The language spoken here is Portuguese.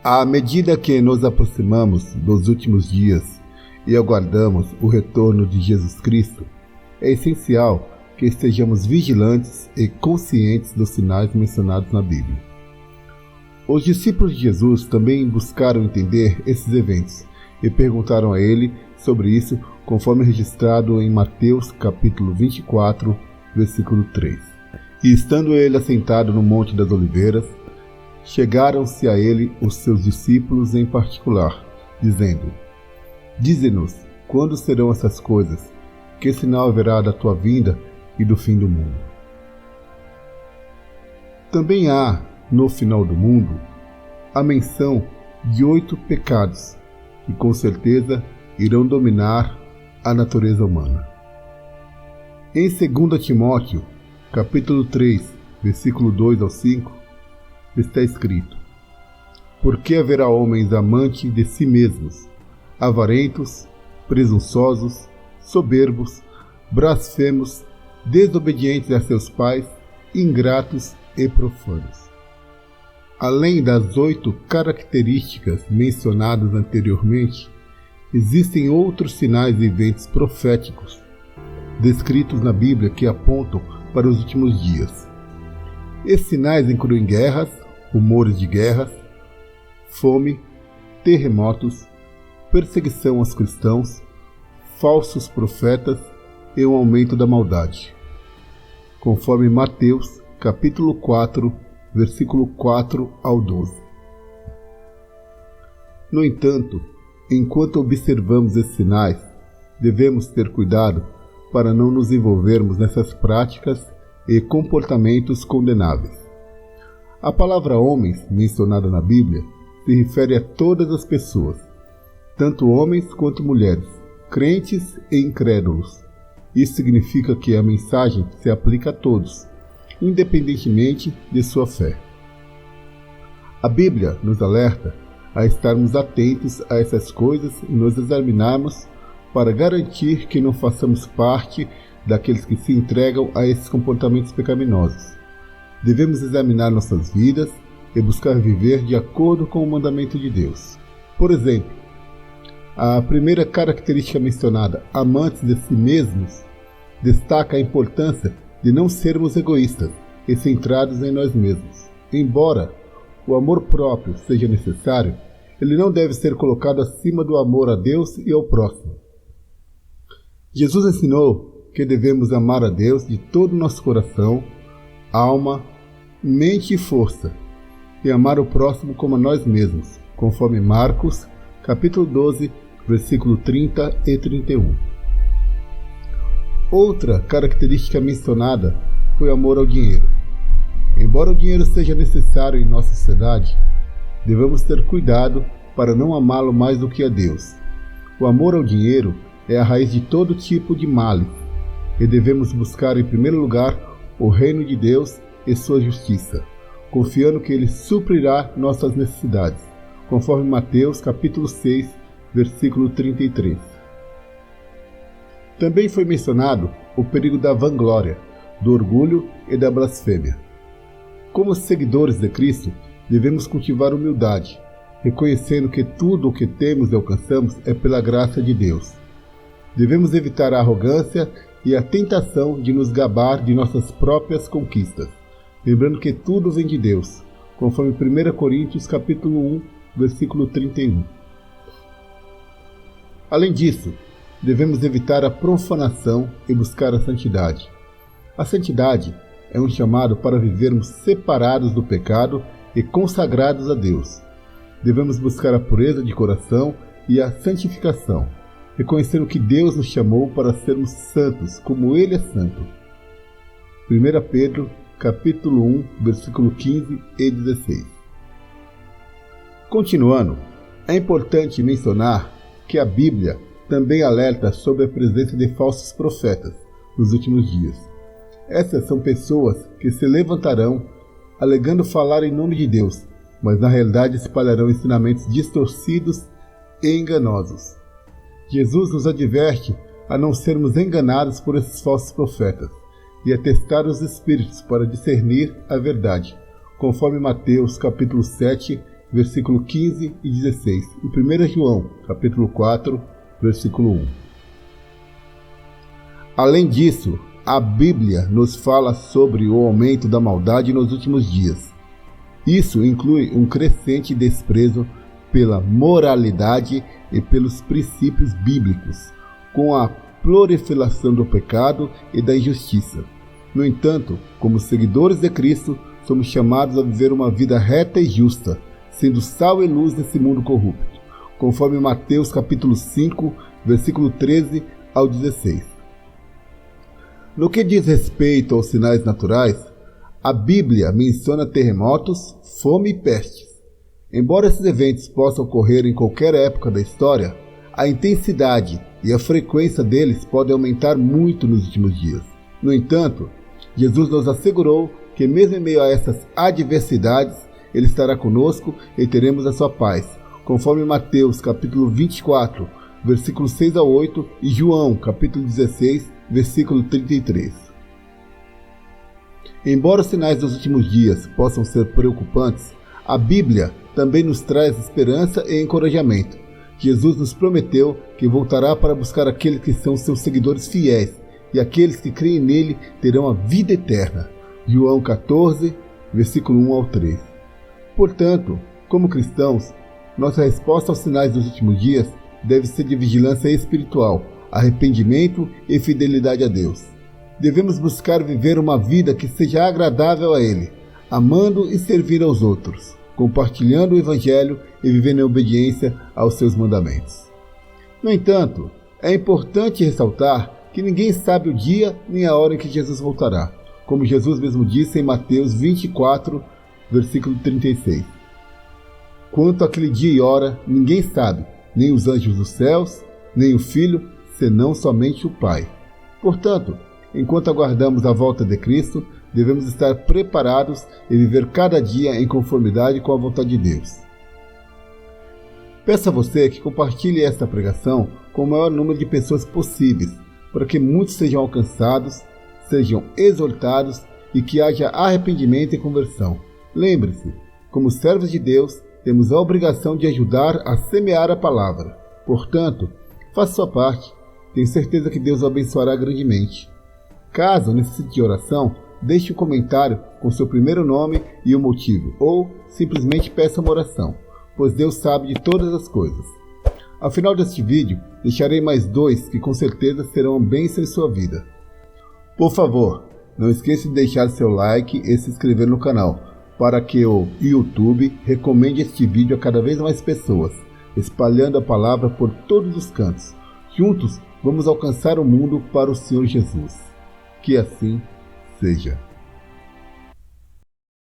À medida que nos aproximamos dos últimos dias e aguardamos o retorno de Jesus Cristo, é essencial que estejamos vigilantes e conscientes dos sinais mencionados na Bíblia. Os discípulos de Jesus também buscaram entender esses eventos e perguntaram a ele sobre isso, conforme registrado em Mateus capítulo 24, versículo 3. E estando ele assentado no Monte das Oliveiras, chegaram-se a ele os seus discípulos em particular, dizendo: Dize-nos, quando serão essas coisas? Que sinal haverá da tua vinda e do fim do mundo? Também há, no final do mundo, a menção de 8 pecados que com certeza irão dominar a natureza humana. Em 2 Timóteo, capítulo 3, versículo 2 ao 5, está escrito: Porque haverá homens amantes de si mesmos, avarentos, presunçosos, soberbos, blasfemos, desobedientes a seus pais, ingratos e profanos. Além das 8 características mencionadas anteriormente, existem outros sinais e eventos proféticos descritos na Bíblia que apontam para os últimos dias. Esses sinais incluem guerras, rumores de guerras, fome, terremotos, perseguição aos cristãos, falsos profetas e um aumento da maldade, conforme Mateus capítulo 4, versículo 4 ao 12. No entanto, enquanto observamos esses sinais, devemos ter cuidado para não nos envolvermos nessas práticas e comportamentos condenáveis. A palavra homens, mencionada na Bíblia, se refere a todas as pessoas, tanto homens quanto mulheres, crentes e incrédulos. Isso significa que a mensagem se aplica a todos, independentemente de sua fé. A Bíblia nos alerta a estarmos atentos a essas coisas e nos examinarmos para garantir que não façamos parte daqueles que se entregam a esses comportamentos pecaminosos. Devemos examinar nossas vidas e buscar viver de acordo com o mandamento de Deus. Por exemplo, a primeira característica mencionada, amantes de si mesmos, destaca a importância de não sermos egoístas e centrados em nós mesmos. Embora o amor próprio seja necessário, ele não deve ser colocado acima do amor a Deus e ao próximo. Jesus ensinou que devemos amar a Deus de todo o nosso coração, alma, mente e força, e amar o próximo como a nós mesmos, conforme Marcos, capítulo 12, versículo 30 e 31. Outra característica mencionada foi o amor ao dinheiro. Embora o dinheiro seja necessário em nossa sociedade, devemos ter cuidado para não amá-lo mais do que a Deus. O amor ao dinheiro é a raiz de todo tipo de males, e devemos buscar em primeiro lugar o reino de Deus e sua justiça, confiando que Ele suprirá nossas necessidades, conforme Mateus capítulo 6, versículo 33. Também foi mencionado o perigo da vanglória, do orgulho e da blasfêmia. Como seguidores de Cristo, devemos cultivar humildade, reconhecendo que tudo o que temos e alcançamos é pela graça de Deus. Devemos evitar a arrogância e a tentação de nos gabar de nossas próprias conquistas, lembrando que tudo vem de Deus, conforme 1 Coríntios capítulo 1, versículo 31. Além disso, devemos evitar a profanação e buscar a santidade. A santidade é um chamado para vivermos separados do pecado e consagrados a Deus. Devemos buscar a pureza de coração e a santificação, reconhecendo que Deus nos chamou para sermos santos, como Ele é santo. 1 Pedro, capítulo 1, versículo 15 e 16. Continuando, é importante mencionar que a Bíblia também alerta sobre a presença de falsos profetas nos últimos dias. Essas são pessoas que se levantarão alegando falar em nome de Deus, mas na realidade espalharão ensinamentos distorcidos e enganosos. Jesus nos adverte a não sermos enganados por esses falsos profetas e a testar os espíritos para discernir a verdade, conforme Mateus capítulo 7, versículo 15 e 16, e 1 João, capítulo 4, versículo 1. Além disso, a Bíblia nos fala sobre o aumento da maldade nos últimos dias. Isso inclui um crescente desprezo pela moralidade e pelos princípios bíblicos, com a proliferação do pecado e da injustiça. No entanto, como seguidores de Cristo, somos chamados a viver uma vida reta e justa, sendo sal e luz nesse mundo corrupto, conforme Mateus capítulo 5, versículo 13 ao 16. No que diz respeito aos sinais naturais, a Bíblia menciona terremotos, fome e pestes. Embora esses eventos possam ocorrer em qualquer época da história, a intensidade e a frequência deles podem aumentar muito nos últimos dias. No entanto, Jesus nos assegurou que mesmo em meio a essas adversidades, Ele estará conosco e teremos a sua paz, conforme Mateus capítulo 24, versículos 6 a 8 e João capítulo 16, versículo 33. Embora os sinais dos últimos dias possam ser preocupantes, a Bíblia também nos traz esperança e encorajamento. Jesus nos prometeu que voltará para buscar aqueles que são seus seguidores fiéis, e aqueles que creem nele terão a vida eterna. João 14, versículo 1 ao 3. Portanto, como cristãos, nossa resposta aos sinais dos últimos dias deve ser de vigilância espiritual, arrependimento e fidelidade a Deus. Devemos buscar viver uma vida que seja agradável a Ele, amando e servindo aos outros, compartilhando o Evangelho e vivendo em obediência aos seus mandamentos. No entanto, é importante ressaltar que ninguém sabe o dia nem a hora em que Jesus voltará, como Jesus mesmo disse em Mateus 24, versículo 36. Quanto àquele dia e hora, ninguém sabe, nem os anjos dos céus, nem o Filho, senão somente o Pai. Portanto, enquanto aguardamos a volta de Cristo, devemos estar preparados e viver cada dia em conformidade com a vontade de Deus. Peço a você que compartilhe esta pregação com o maior número de pessoas possíveis, para que muitos sejam alcançados, sejam exortados e que haja arrependimento e conversão. Lembre-se, como servos de Deus, temos a obrigação de ajudar a semear a palavra. Portanto, faça sua parte. Tenho certeza que Deus o abençoará grandemente. Caso necessite de oração, deixe um comentário com seu primeiro nome e o motivo, ou simplesmente peça uma oração, pois Deus sabe de todas as coisas. Ao final deste vídeo, deixarei mais 2 que com certeza serão bênção em sua vida. Por favor, não esqueça de deixar seu like e se inscrever no canal, para que o YouTube recomende este vídeo a cada vez mais pessoas, espalhando a palavra por todos os cantos. Juntos, vamos alcançar o mundo para o Senhor Jesus. Que assim seja.